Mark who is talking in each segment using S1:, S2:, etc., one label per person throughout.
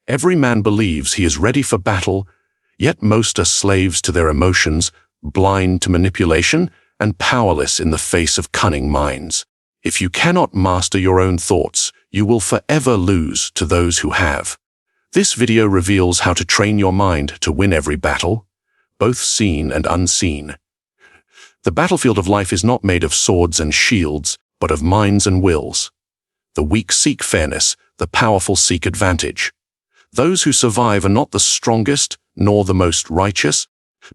S1: Every man believes he is ready for battle, yet most are slaves to their emotions, blind to manipulation, and powerless in the face of cunning minds. If you cannot master your own thoughts, you will forever lose to those who have. This video reveals how to train your mind to win every battle, both seen and unseen. The battlefield of life is not made of swords and shields, but of minds and wills. The weak seek fairness, the powerful seek advantage. Those who survive are not the strongest, nor the most righteous,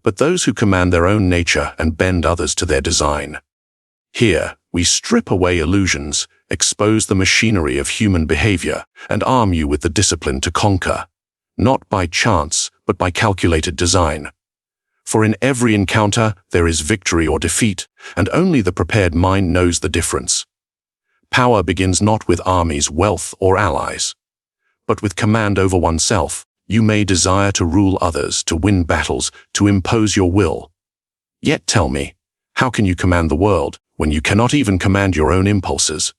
S1: but those who command their own nature and bend others to their design. Here, we strip away illusions, expose the machinery of human behavior, and arm you with the discipline to conquer, not by chance, but by calculated design. For in every encounter, there is victory or defeat, and only the prepared mind knows the difference. Power begins not with armies, wealth, or allies, but with command over oneself. You may desire to rule others, to win battles, to impose your will. Yet tell me, how can you command the world when you cannot even command your own impulses?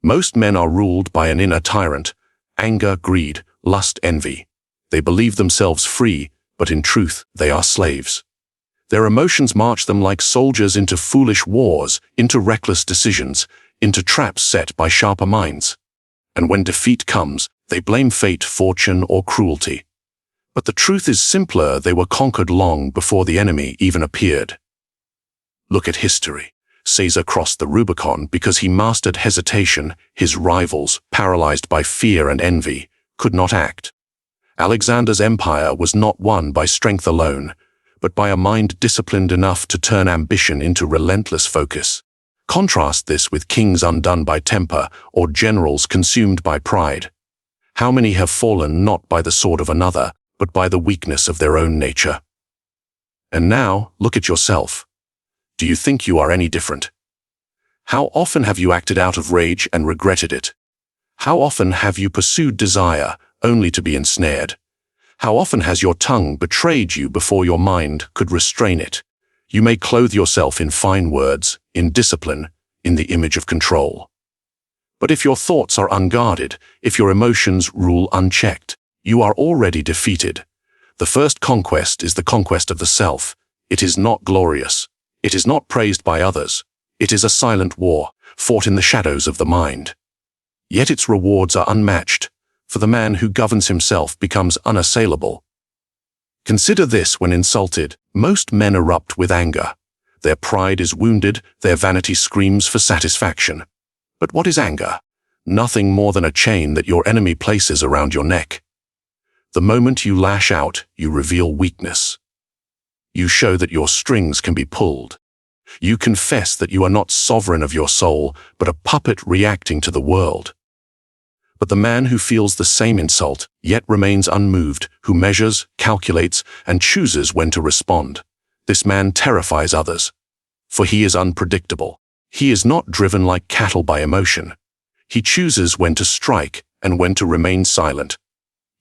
S1: Most men are ruled by an inner tyrant: anger, greed, lust, envy. They believe themselves free, but in truth, they are slaves. Their emotions march them like soldiers into foolish wars, into reckless decisions, into traps set by sharper minds. And when defeat comes, they blame fate, fortune, or cruelty. But the truth is simpler: they were conquered long before the enemy even appeared. Look at history. Caesar crossed the Rubicon because he mastered hesitation. His rivals, paralyzed by fear and envy, could not act. Alexander's empire was not won by strength alone, but by a mind disciplined enough to turn ambition into relentless focus. Contrast this with kings undone by temper or generals consumed by pride. How many have fallen not by the sword of another, but by the weakness of their own nature? And now, look at yourself. Do you think you are any different? How often have you acted out of rage and regretted it? How often have you pursued desire only to be ensnared? How often has your tongue betrayed you before your mind could restrain it? You may clothe yourself in fine words, in discipline, in the image of control. But if your thoughts are unguarded, if your emotions rule unchecked, you are already defeated. The first conquest is the conquest of the self. It is not glorious. It is not praised by others. It is a silent war, fought in the shadows of the mind. Yet its rewards are unmatched, for the man who governs himself becomes unassailable. Consider this: when insulted, most men erupt with anger. Their pride is wounded, their vanity screams for satisfaction. But what is anger? Nothing more than a chain that your enemy places around your neck. The moment you lash out, you reveal weakness. You show that your strings can be pulled. You confess that you are not sovereign of your soul, but a puppet reacting to the world. But the man who feels the same insult, yet remains unmoved, who measures, calculates, and chooses when to respond, this man terrifies others. For he is unpredictable. He is not driven like cattle by emotion. He chooses when to strike and when to remain silent.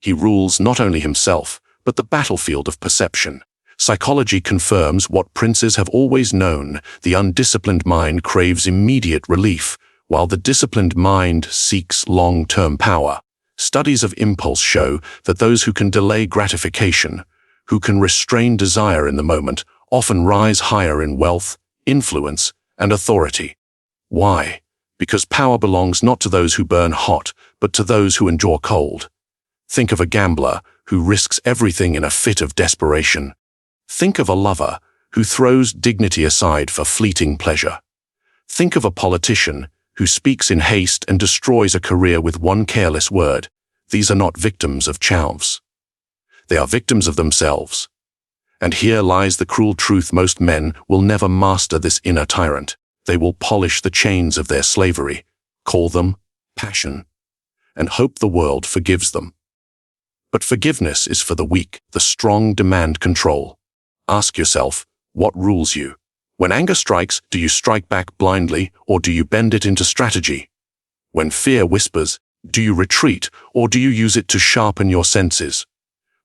S1: He rules not only himself, but the battlefield of perception. Psychology confirms what princes have always known: the undisciplined mind craves immediate relief, while the disciplined mind seeks long-term power. Studies of impulse show that those who can delay gratification, who can restrain desire in the moment, often rise higher in wealth, influence, and authority. Why? Because power belongs not to those who burn hot, but to those who endure cold. Think of a gambler who risks everything in a fit of desperation. Think of a lover who throws dignity aside for fleeting pleasure. Think of a politician who speaks in haste and destroys a career with one careless word. These are not victims of chance. They are victims of themselves. And here lies the cruel truth: most men will never master this inner tyrant. They will polish the chains of their slavery, call them passion, and hope the world forgives them. But forgiveness is for the weak. The strong demand control. Ask yourself, what rules you? When anger strikes, do you strike back blindly, or do you bend it into strategy? When fear whispers, do you retreat, or do you use it to sharpen your senses?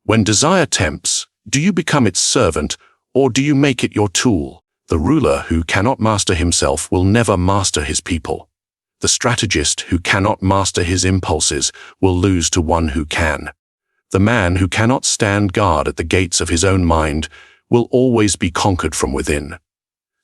S1: When desire tempts, do you become its servant, or do you make it your tool? The ruler who cannot master himself will never master his people. The strategist who cannot master his impulses will lose to one who can. The man who cannot stand guard at the gates of his own mind will always be conquered from within.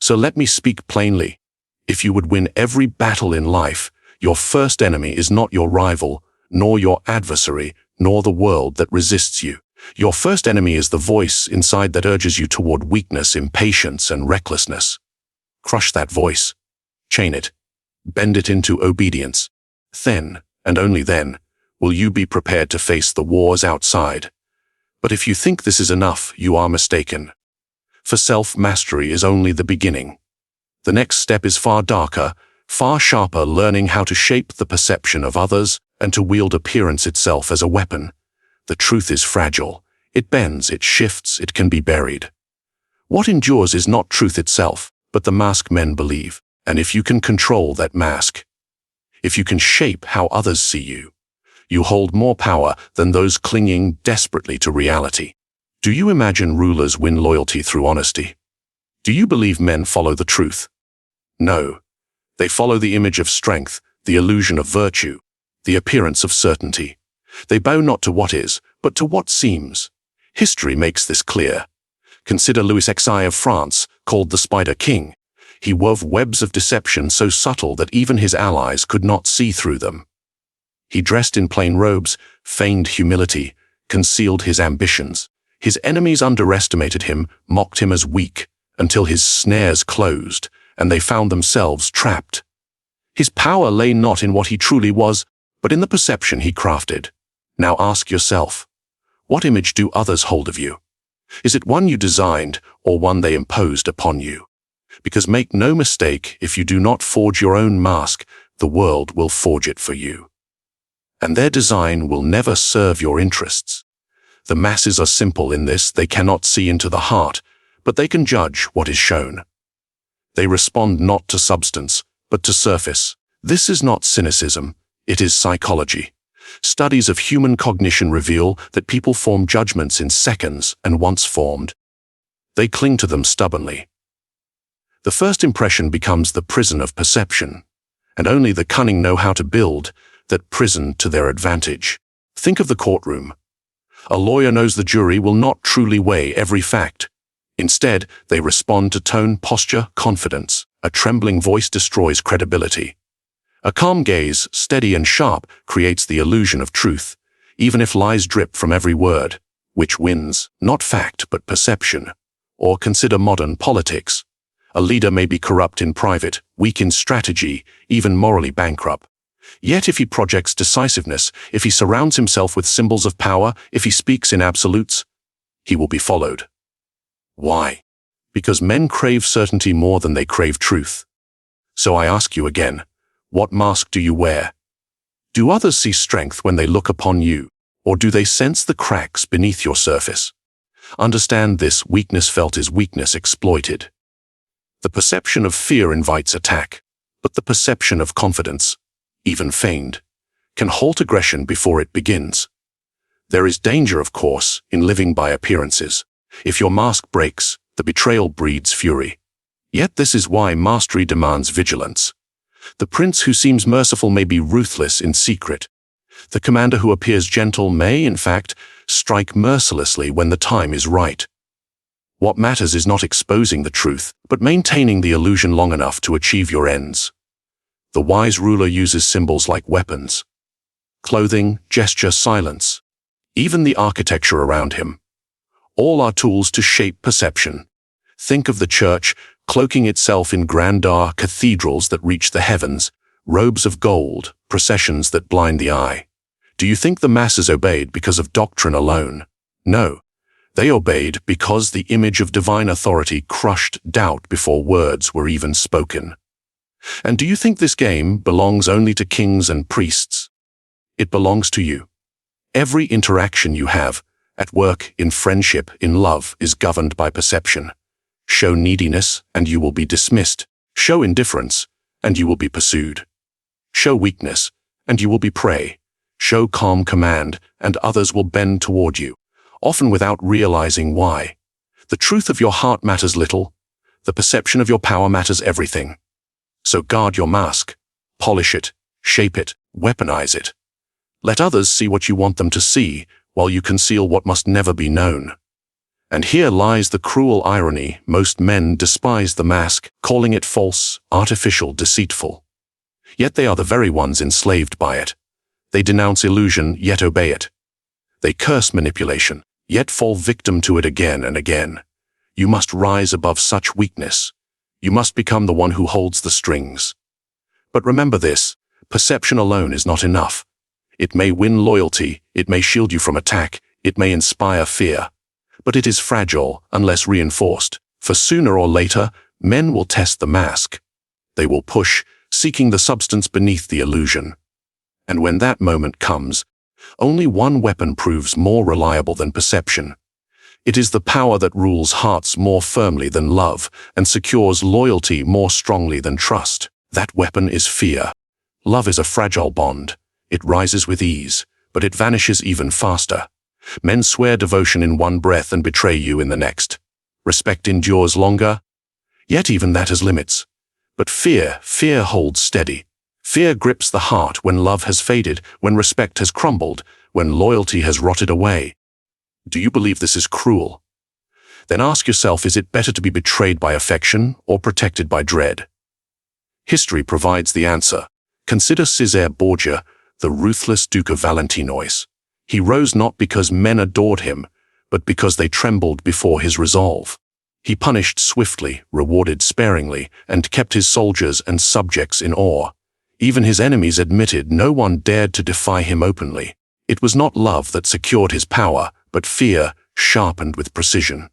S1: So let me speak plainly. If you would win every battle in life, your first enemy is not your rival, nor your adversary, nor the world that resists you. Your first enemy is the voice inside that urges you toward weakness, impatience, and recklessness. Crush that voice. Chain it. Bend it into obedience. Then, and only then, will you be prepared to face the wars outside. But if you think this is enough, you are mistaken. For self-mastery is only the beginning. The next step is far darker, far sharper, learning how to shape the perception of others and to wield appearance itself as a weapon. The truth is fragile. It bends, it shifts, it can be buried. What endures is not truth itself, but the mask men believe. And if you can control that mask, if you can shape how others see you, you hold more power than those clinging desperately to reality. Do you imagine rulers win loyalty through honesty? Do you believe men follow the truth? No. They follow the image of strength, the illusion of virtue, the appearance of certainty. They bow not to what is, but to what seems. History makes this clear. Consider Louis XVI of France, called the Spider King. He wove webs of deception so subtle that even his allies could not see through them. He dressed in plain robes, feigned humility, concealed his ambitions. His enemies underestimated him, mocked him as weak, until his snares closed, and they found themselves trapped. His power lay not in what he truly was, but in the perception he crafted. Now ask yourself, what image do others hold of you? Is it one you designed, or one they imposed upon you? Because make no mistake, if you do not forge your own mask, the world will forge it for you. And their design will never serve your interests. The masses are simple in this: they cannot see into the heart, but they can judge what is shown. They respond not to substance, but to surface. This is not cynicism, it is psychology. Studies of human cognition reveal that people form judgments in seconds, and once formed, they cling to them stubbornly. The first impression becomes the prison of perception, and only the cunning know how to build that prison to their advantage. Think of the courtroom. A lawyer knows the jury will not truly weigh every fact. Instead, they respond to tone, posture, confidence. A trembling voice destroys credibility. A calm gaze, steady and sharp, creates the illusion of truth, even if lies drip from every word. Which wins? Not fact, but perception. Or consider modern politics. A leader may be corrupt in private, weak in strategy, even morally bankrupt. Yet if he projects decisiveness, if he surrounds himself with symbols of power, if he speaks in absolutes, he will be followed. Why? Because men crave certainty more than they crave truth. So I ask you again, what mask do you wear? Do others see strength when they look upon you, or do they sense the cracks beneath your surface? Understand this: weakness felt is weakness exploited. The perception of fear invites attack, but the perception of confidence, even feigned, can halt aggression before it begins. There is danger, of course, in living by appearances. If your mask breaks, the betrayal breeds fury. Yet this is why mastery demands vigilance. The prince who seems merciful may be ruthless in secret. The commander who appears gentle may, in fact, strike mercilessly when the time is right. What matters is not exposing the truth, but maintaining the illusion long enough to achieve your ends. The wise ruler uses symbols like weapons. Clothing, gesture, silence. Even the architecture around him. All are tools to shape perception. Think of the church, cloaking itself in grandeur, cathedrals that reach the heavens, robes of gold, processions that blind the eye. Do you think the masses obeyed because of doctrine alone? No. They obeyed because the image of divine authority crushed doubt before words were even spoken. And do you think this game belongs only to kings and priests? It belongs to you. Every interaction you have, at work, in friendship, in love, is governed by perception. Show neediness, and you will be dismissed. Show indifference, and you will be pursued. Show weakness, and you will be prey. Show calm command, and others will bend toward you, often without realizing why. The truth of your heart matters little. The perception of your power matters everything. So guard your mask. Polish it, shape it, weaponize it. Let others see what you want them to see, while you conceal what must never be known. And here lies the cruel irony: most men despise the mask, calling it false, artificial, deceitful. Yet they are the very ones enslaved by it. They denounce illusion, yet obey it. They curse manipulation, yet fall victim to it again and again. You must rise above such weakness. You must become the one who holds the strings. But remember this: perception alone is not enough. It may win loyalty, it may shield you from attack, it may inspire fear. But it is fragile unless reinforced, for sooner or later, men will test the mask. They will push, seeking the substance beneath the illusion. And when that moment comes, only one weapon proves more reliable than perception. It is the power that rules hearts more firmly than love and secures loyalty more strongly than trust. That weapon is fear. Love is a fragile bond. It rises with ease, but it vanishes even faster. Men swear devotion in one breath and betray you in the next. Respect endures longer, yet even that has limits. But fear holds steady. Fear grips the heart when love has faded, when respect has crumbled, when loyalty has rotted away. Do you believe this is cruel? Then ask yourself, is it better to be betrayed by affection or protected by dread? History provides the answer. Consider Cesare Borgia, the ruthless Duke of Valentinois. He rose not because men adored him, but because they trembled before his resolve. He punished swiftly, rewarded sparingly, and kept his soldiers and subjects in awe. Even his enemies admitted no one dared to defy him openly. It was not love that secured his power, but fear, sharpened with precision.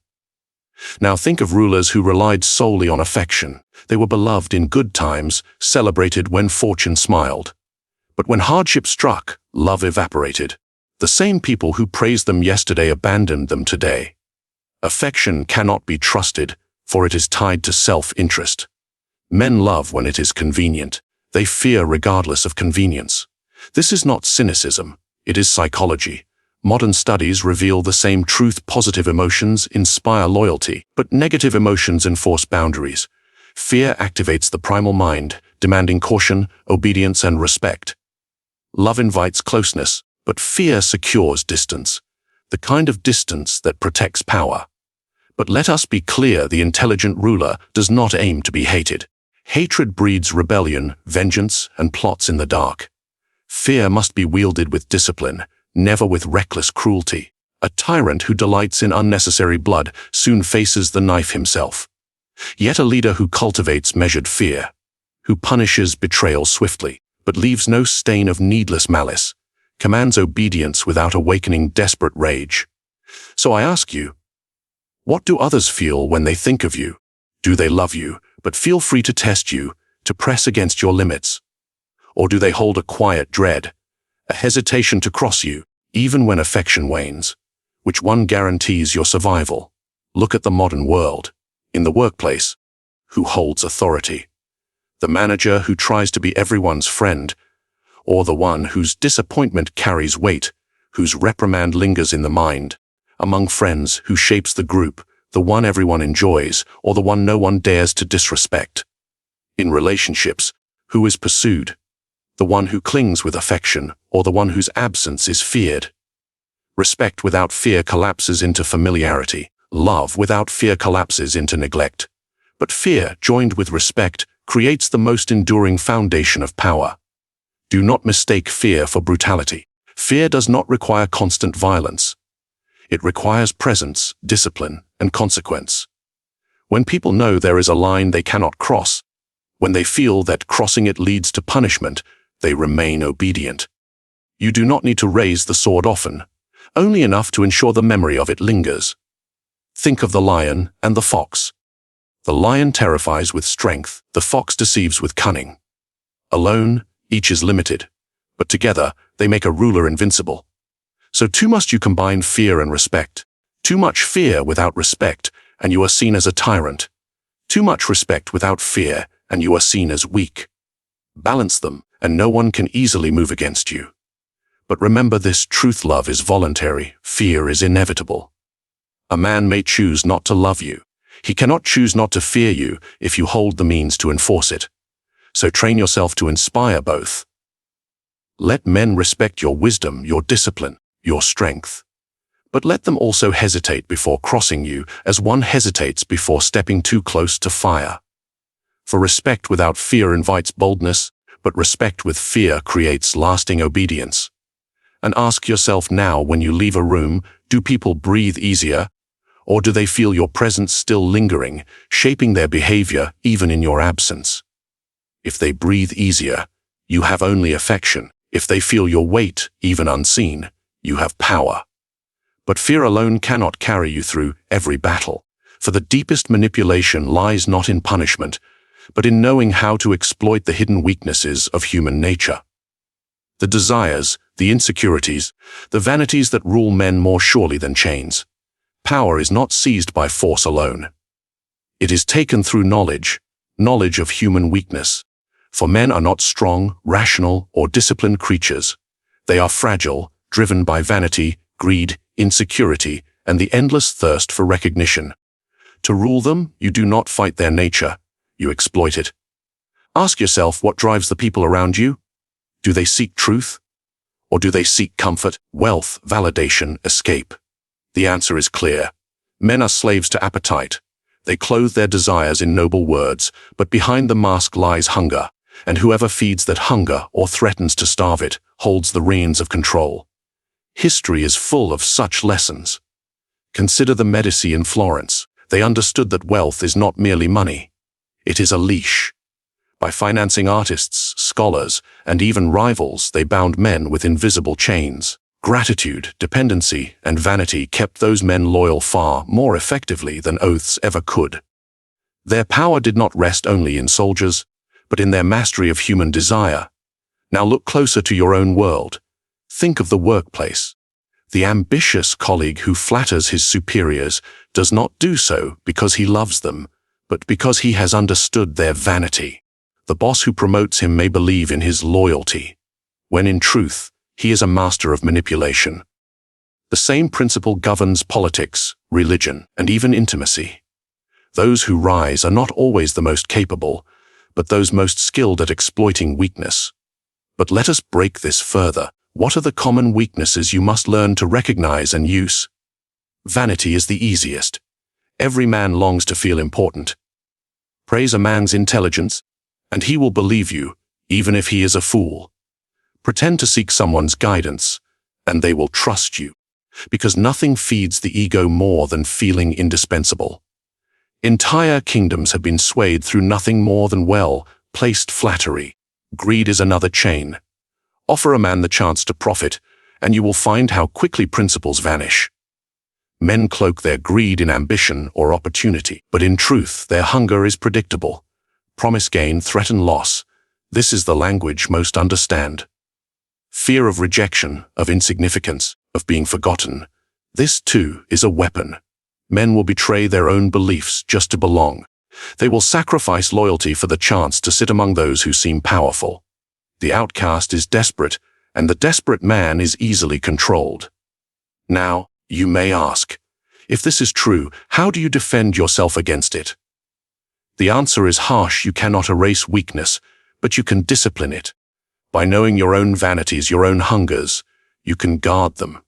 S1: Now think of rulers who relied solely on affection. They were beloved in good times, celebrated when fortune smiled. But when hardship struck, love evaporated. The same people who praised them yesterday abandoned them today. Affection cannot be trusted, for it is tied to self-interest. Men love when it is convenient. They fear regardless of convenience. This is not cynicism, it is psychology. Modern studies reveal the same truth: positive emotions inspire loyalty, but negative emotions enforce boundaries. Fear activates the primal mind, demanding caution, obedience, and respect. Love invites closeness, but fear secures distance, the kind of distance that protects power. But let us be clear: the intelligent ruler does not aim to be hated. Hatred breeds rebellion, vengeance, and plots in the dark. Fear must be wielded with discipline, never with reckless cruelty. A tyrant who delights in unnecessary blood soon faces the knife himself. Yet a leader who cultivates measured fear, who punishes betrayal swiftly, but leaves no stain of needless malice, commands obedience without awakening desperate rage. So I ask you, what do others feel when they think of you? Do they love you, but feel free to test you, to press against your limits? Or do they hold a quiet dread, a hesitation to cross you, even when affection wanes? Which one guarantees your survival? Look at the modern world. In the workplace, who holds authority? The manager who tries to be everyone's friend, or the one whose disappointment carries weight, whose reprimand lingers in the mind? Among friends, who shapes the group, the one everyone enjoys, or the one no one dares to disrespect? In relationships, who is pursued? The one who clings with affection, or the one whose absence is feared? Respect without fear collapses into familiarity. Love without fear collapses into neglect. But fear, joined with respect, creates the most enduring foundation of power. Do not mistake fear for brutality. Fear does not require constant violence. It requires presence, discipline, and consequence. When people know there is a line they cannot cross, when they feel that crossing it leads to punishment, they remain obedient. You do not need to raise the sword often, only enough to ensure the memory of it lingers. Think of the lion and the fox. The lion terrifies with strength, the fox deceives with cunning. Alone, each is limited, but together they make a ruler invincible. So too must you combine fear and respect. Too much fear without respect, and you are seen as a tyrant. Too much respect without fear, and you are seen as weak. Balance them, and no one can easily move against you. But remember this truth: love is voluntary, fear is inevitable. A man may choose not to love you. He cannot choose not to fear you if you hold the means to enforce it. So train yourself to inspire both. Let men respect your wisdom, your discipline, your strength. But let them also hesitate before crossing you, as one hesitates before stepping too close to fire. For respect without fear invites boldness, but respect with fear creates lasting obedience. And ask yourself now, when you leave a room, do people breathe easier? Or do they feel your presence still lingering, shaping their behavior even in your absence? If they breathe easier, you have only affection. If they feel your weight, even unseen, you have power. But fear alone cannot carry you through every battle, for the deepest manipulation lies not in punishment, but in knowing how to exploit the hidden weaknesses of human nature. The desires, the insecurities, the vanities that rule men more surely than chains. Power is not seized by force alone. It is taken through knowledge of human weakness. For men are not strong, rational, or disciplined creatures. They are fragile, driven by vanity, greed, insecurity, and the endless thirst for recognition. To rule them, you do not fight their nature, you exploit it. Ask yourself what drives the people around you. Do they seek truth? Or do they seek comfort, wealth, validation, escape? The answer is clear. Men are slaves to appetite. They clothe their desires in noble words, but behind the mask lies hunger, and whoever feeds that hunger or threatens to starve it holds the reins of control. History is full of such lessons. Consider the Medici in Florence. They understood that wealth is not merely money. It is a leash. By financing artists, scholars, and even rivals, they bound men with invisible chains. Gratitude, dependency, and vanity kept those men loyal far more effectively than oaths ever could. Their power did not rest only in soldiers, but in their mastery of human desire. Now look closer to your own world. Think of the workplace. The ambitious colleague who flatters his superiors does not do so because he loves them, but because he has understood their vanity. The boss who promotes him may believe in his loyalty, when in truth, he is a master of manipulation. The same principle governs politics, religion, and even intimacy. Those who rise are not always the most capable, but those most skilled at exploiting weakness. But let us break this further. What are the common weaknesses you must learn to recognize and use? Vanity is the easiest. Every man longs to feel important. Praise a man's intelligence, and he will believe you, even if he is a fool. Pretend to seek someone's guidance, and they will trust you, because nothing feeds the ego more than feeling indispensable. Entire kingdoms have been swayed through nothing more than well-placed flattery. Greed is another chain. Offer a man the chance to profit, and you will find how quickly principles vanish. Men cloak their greed in ambition or opportunity, but in truth, their hunger is predictable. Promise gain, threaten loss. This is the language most understand. Fear of rejection, of insignificance, of being forgotten. This, too, is a weapon. Men will betray their own beliefs just to belong. They will sacrifice loyalty for the chance to sit among those who seem powerful. The outcast is desperate, and the desperate man is easily controlled. Now, you may ask, if this is true, how do you defend yourself against it? The answer is harsh. You cannot erase weakness, but you can discipline it. By knowing your own vanities, your own hungers, you can guard them.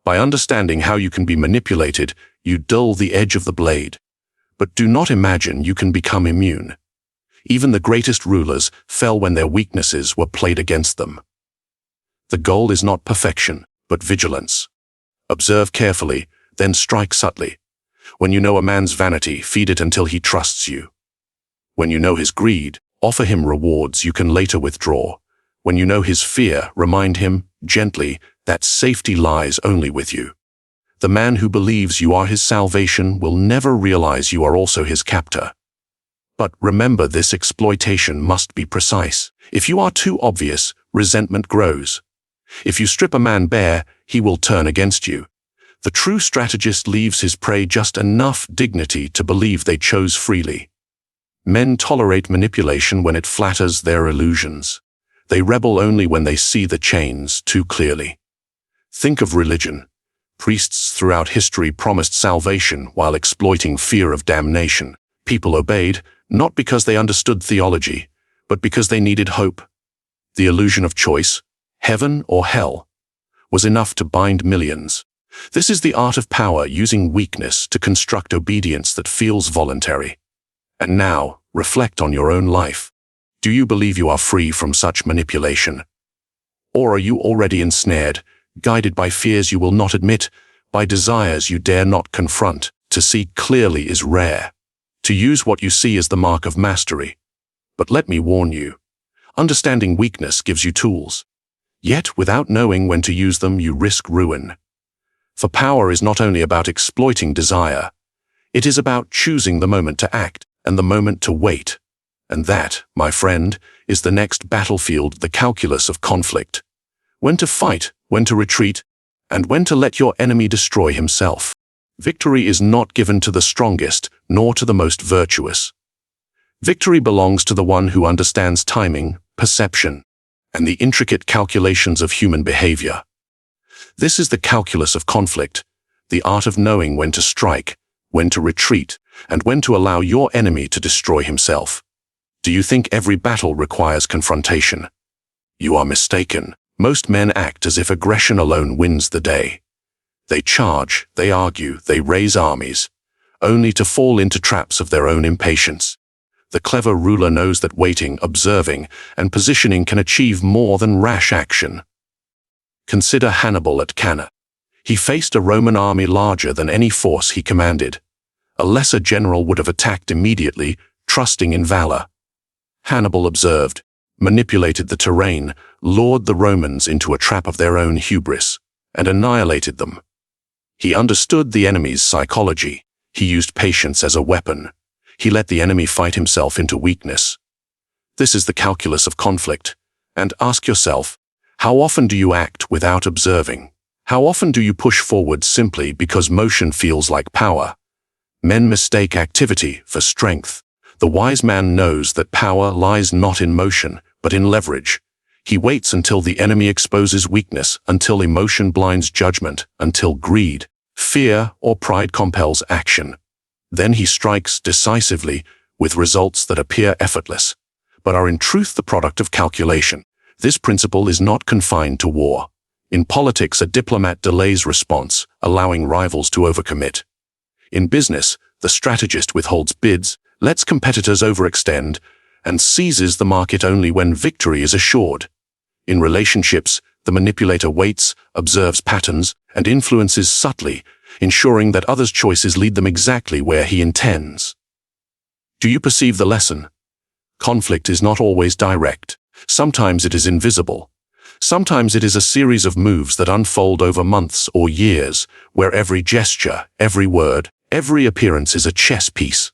S1: By understanding how you can be manipulated, you dull the edge of the blade. But do not imagine you can become immune. Even the greatest rulers fell when their weaknesses were played against them. The goal is not perfection, but vigilance. Observe carefully, then strike subtly. When you know a man's vanity, feed it until he trusts you. When you know his greed, offer him rewards you can later withdraw. When you know his fear, remind him, gently, that safety lies only with you. The man who believes you are his salvation will never realize you are also his captor. But remember, this exploitation must be precise. If you are too obvious, resentment grows. If you strip a man bare, he will turn against you. The true strategist leaves his prey just enough dignity to believe they chose freely. Men tolerate manipulation when it flatters their illusions. They rebel only when they see the chains too clearly. Think of religion. Priests throughout history promised salvation while exploiting fear of damnation. People obeyed, not because they understood theology, but because they needed hope. The illusion of choice, heaven or hell, was enough to bind millions. This is the art of power, using weakness to construct obedience that feels voluntary. And now, reflect on your own life. Do you believe you are free from such manipulation? Or are you already ensnared, guided by fears you will not admit, by desires you dare not confront? To see clearly is rare. To use what you see is the mark of mastery. But let me warn you, understanding weakness gives you tools. Yet, without knowing when to use them, you risk ruin. For power is not only about exploiting desire, it is about choosing the moment to act and the moment to wait. And that, my friend, is the next battlefield, the calculus of conflict. When to fight, when to retreat, and when to let your enemy destroy himself. Victory is not given to the strongest, nor to the most virtuous. Victory belongs to the one who understands timing, perception, and the intricate calculations of human behavior. This is the calculus of conflict, the art of knowing when to strike, when to retreat, and when to allow your enemy to destroy himself. Do you think every battle requires confrontation? You are mistaken. Most men act as if aggression alone wins the day. They charge, they argue, they raise armies, only to fall into traps of their own impatience. The clever ruler knows that waiting, observing, and positioning can achieve more than rash action. Consider Hannibal at Cannae. He faced a Roman army larger than any force he commanded. A lesser general would have attacked immediately, trusting in valor. Hannibal observed, manipulated the terrain, lured the Romans into a trap of their own hubris, and annihilated them. He understood the enemy's psychology. He used patience as a weapon. He let the enemy fight himself into weakness. This is the calculus of conflict. And ask yourself, how often do you act without observing? How often do you push forward simply because motion feels like power? Men mistake activity for strength. The wise man knows that power lies not in motion, but in leverage. He waits until the enemy exposes weakness, until emotion blinds judgment, until greed, fear, or pride compels action. Then he strikes decisively, with results that appear effortless, but are in truth the product of calculation. This principle is not confined to war. In politics, a diplomat delays response, allowing rivals to overcommit. In business, the strategist withholds bids, lets competitors overextend, and seizes the market only when victory is assured. In relationships, the manipulator waits, observes patterns, and influences subtly, ensuring that others' choices lead them exactly where he intends. Do you perceive the lesson? Conflict is not always direct. Sometimes it is invisible. Sometimes it is a series of moves that unfold over months or years, where every gesture, every word, every appearance is a chess piece,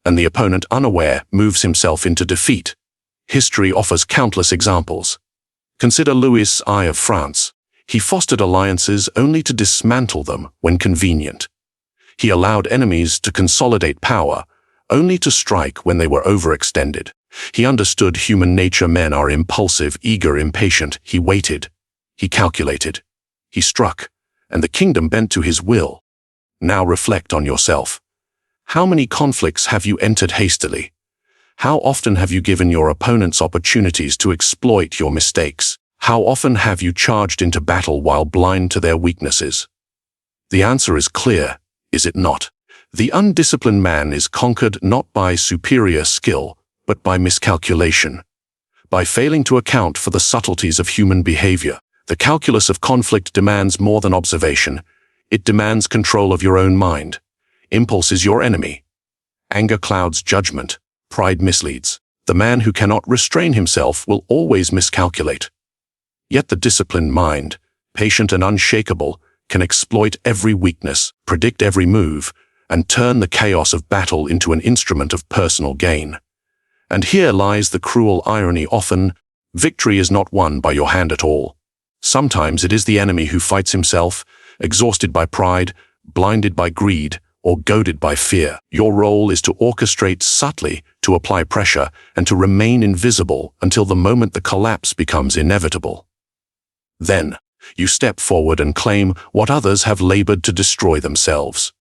S1: and the opponent, unaware, moves himself into defeat. History offers countless examples. Consider Louis I of France. He fostered alliances only to dismantle them when convenient. He allowed enemies to consolidate power, only to strike when they were overextended. He understood human nature. Men are impulsive, eager, impatient. He waited. He calculated. He struck, and the kingdom bent to his will. Now reflect on yourself. How many conflicts have you entered hastily? How often have you given your opponents opportunities to exploit your mistakes? How often have you charged into battle while blind to their weaknesses? The answer is clear, is it not? The undisciplined man is conquered not by superior skill, but by miscalculation. By failing to account for the subtleties of human behavior. The calculus of conflict demands more than observation. It demands control of your own mind. Impulse is your enemy. Anger clouds judgment. Pride misleads. The man who cannot restrain himself will always miscalculate. Yet the disciplined mind, patient and unshakable, can exploit every weakness, predict every move, and turn the chaos of battle into an instrument of personal gain. And here lies the cruel irony. Often, victory is not won by your hand at all. Sometimes it is the enemy who fights himself, exhausted by pride, blinded by greed, or goaded by fear. Your role is to orchestrate subtly, to apply pressure, and to remain invisible until the moment the collapse becomes inevitable. Then, you step forward and claim what others have labored to destroy themselves.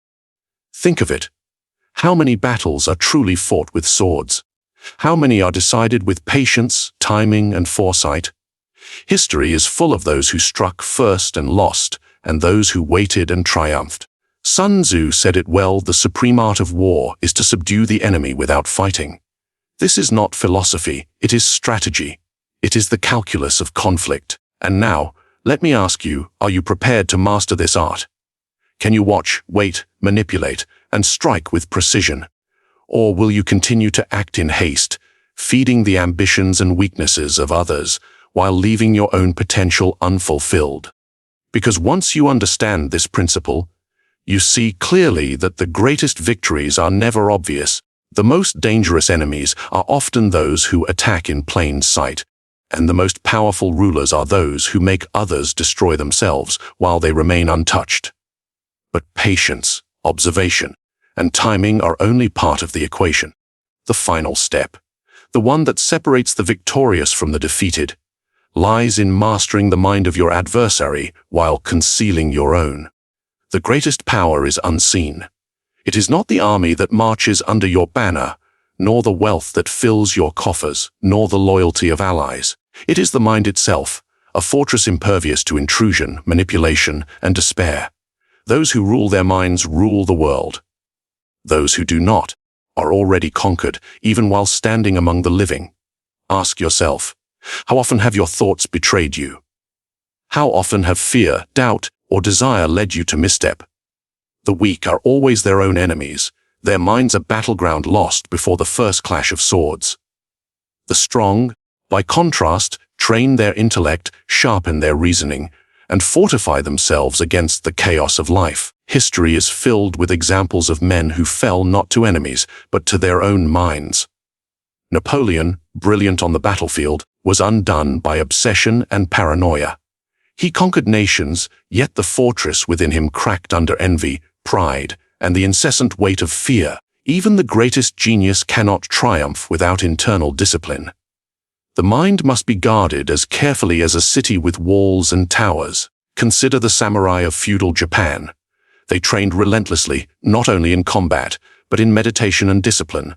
S1: Think of it. How many battles are truly fought with swords? How many are decided with patience, timing, and foresight? History is full of those who struck first and lost, and those who waited and triumphed. Sun Tzu said it well: the supreme art of war is to subdue the enemy without fighting. This is not philosophy, it is strategy. It is the calculus of conflict. And now, let me ask you, are you prepared to master this art? Can you watch, wait, manipulate, and strike with precision? Or will you continue to act in haste, feeding the ambitions and weaknesses of others, while leaving your own potential unfulfilled? Because once you understand this principle, you see clearly that the greatest victories are never obvious. The most dangerous enemies are often those who attack in plain sight, and the most powerful rulers are those who make others destroy themselves while they remain untouched. But patience, observation, and timing are only part of the equation. The final step, the one that separates the victorious from the defeated, lies in mastering the mind of your adversary while concealing your own. The greatest power is unseen. It is not the army that marches under your banner, nor the wealth that fills your coffers, nor the loyalty of allies. It is the mind itself, a fortress impervious to intrusion, manipulation, and despair. Those who rule their minds rule the world. Those who do not are already conquered, even while standing among the living. Ask yourself, how often have your thoughts betrayed you? How often have fear, doubt, or desire led you to misstep? The weak are always their own enemies, their minds a battleground lost before the first clash of swords. The strong, by contrast, train their intellect, sharpen their reasoning, and fortify themselves against the chaos of life. History is filled with examples of men who fell not to enemies, but to their own minds. Napoleon, brilliant on the battlefield, was undone by obsession and paranoia. He conquered nations, yet the fortress within him cracked under envy, pride, and the incessant weight of fear. Even the greatest genius cannot triumph without internal discipline. The mind must be guarded as carefully as a city with walls and towers. Consider the samurai of feudal Japan. They trained relentlessly, not only in combat, but in meditation and discipline.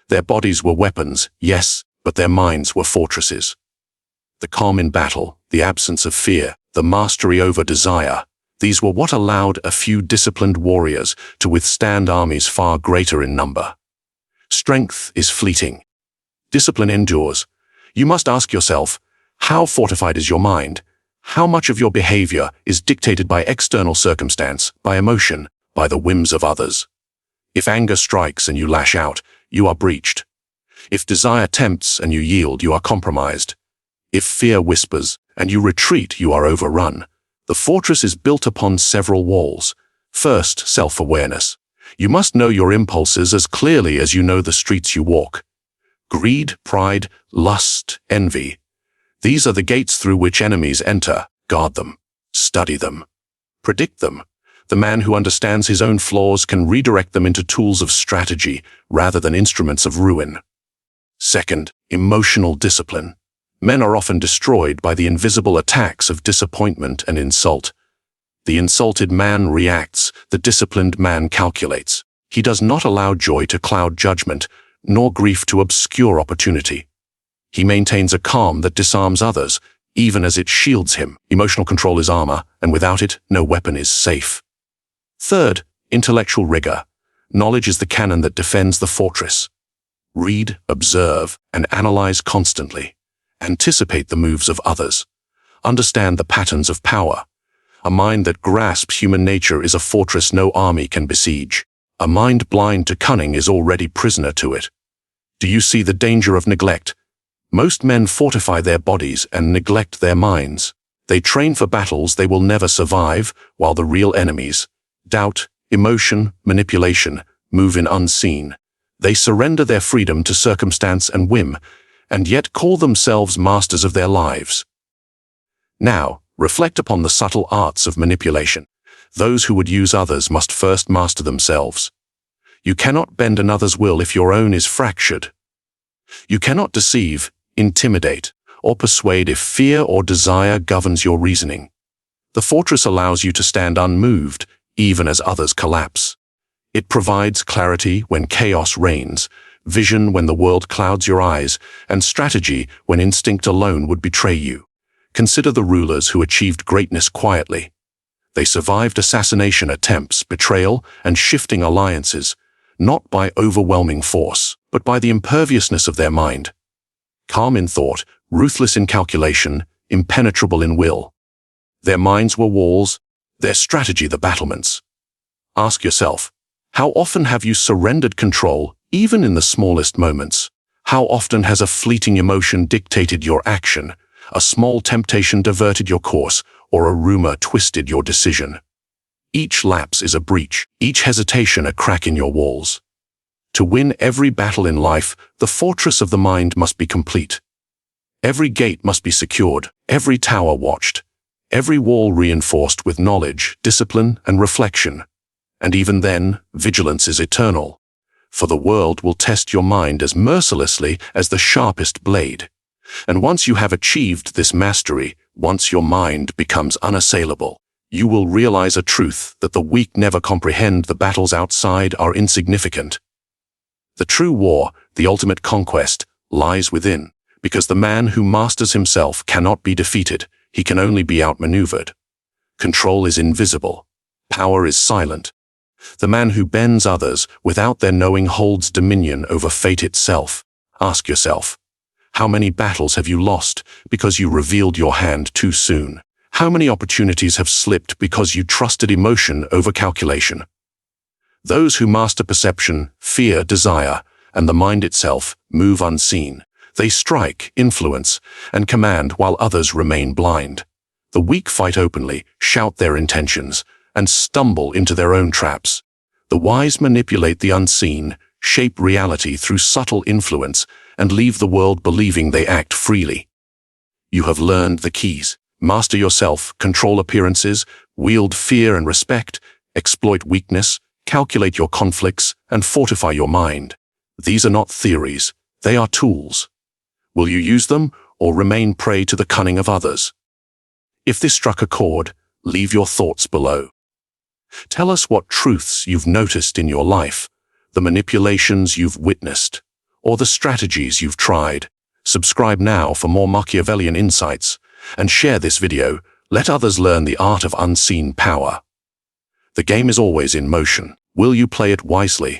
S1: Their bodies were weapons, yes, but their minds were fortresses. The calm in battle, the absence of fear, the mastery over desire, these were what allowed a few disciplined warriors to withstand armies far greater in number. Strength is fleeting. Discipline endures. You must ask yourself, how fortified is your mind? How much of your behavior is dictated by external circumstance, by emotion, by the whims of others? If anger strikes and you lash out, you are breached. If desire tempts and you yield, you are compromised. If fear whispers and you retreat, you are overrun. The fortress is built upon several walls. First, self-awareness. You must know your impulses as clearly as you know the streets you walk. Greed, pride, lust, envy. These are the gates through which enemies enter. Guard them. Study them. Predict them. The man who understands his own flaws can redirect them into tools of strategy rather than instruments of ruin. Second, emotional discipline. Men are often destroyed by the invisible attacks of disappointment and insult. The insulted man reacts, the disciplined man calculates. He does not allow joy to cloud judgment, nor grief to obscure opportunity. He maintains a calm that disarms others, even as it shields him. Emotional control is armor, and without it, no weapon is safe. Third, intellectual rigor. Knowledge is the cannon that defends the fortress. Read, observe, and analyze constantly. Anticipate the moves of others. Understand the patterns of power. A mind that grasps human nature is a fortress no army can besiege. A mind blind to cunning is already prisoner to it. Do you see the danger of neglect? Most men fortify their bodies and neglect their minds. They train for battles they will never survive, while the real enemies, doubt, emotion, manipulation, move in unseen. They surrender their freedom to circumstance and whim, and yet call themselves masters of their lives. Now, reflect upon the subtle arts of manipulation. Those who would use others must first master themselves. You cannot bend another's will if your own is fractured. You cannot deceive, intimidate, or persuade if fear or desire governs your reasoning. The fortress allows you to stand unmoved, even as others collapse. It provides clarity when chaos reigns, vision when the world clouds your eyes, and strategy when instinct alone would betray you. Consider the rulers who achieved greatness quietly. They survived assassination attempts, betrayal, and shifting alliances, not by overwhelming force, but by the imperviousness of their mind. Calm in thought, ruthless in calculation, impenetrable in will. Their minds were walls, their strategy the battlements. Ask yourself, how often have you surrendered control, even in the smallest moments? How often has a fleeting emotion dictated your action, a small temptation diverted your course, or a rumor twisted your decision? Each lapse is a breach, each hesitation a crack in your walls. To win every battle in life, the fortress of the mind must be complete. Every gate must be secured, every tower watched, every wall reinforced with knowledge, discipline, and reflection. And even then, vigilance is eternal, for the world will test your mind as mercilessly as the sharpest blade. And once you have achieved this mastery, once your mind becomes unassailable, you will realize a truth that the weak never comprehend. The battles outside are insignificant. The true war, the ultimate conquest, lies within, because the man who masters himself cannot be defeated, he can only be outmaneuvered. Control is invisible. Power is silent. The man who bends others without their knowing holds dominion over fate itself. Ask yourself, how many battles have you lost because you revealed your hand too soon? How many opportunities have slipped because you trusted emotion over calculation? Those who master perception, fear, desire, and the mind itself move unseen. They strike, influence, and command while others remain blind. The weak fight openly, shout their intentions, and stumble into their own traps. The wise manipulate the unseen, shape reality through subtle influence, and leave the world believing they act freely. You have learned the keys. Master yourself, control appearances, wield fear and respect, exploit weakness, calculate your conflicts, and fortify your mind. These are not theories, they are tools. Will you use them, or remain prey to the cunning of others? If this struck a chord, leave your thoughts below. Tell us what truths you've noticed in your life, the manipulations you've witnessed, or the strategies you've tried. Subscribe now for more Machiavellian insights, and share this video. Let others learn the art of unseen power. The game is always in motion. Will you play it wisely?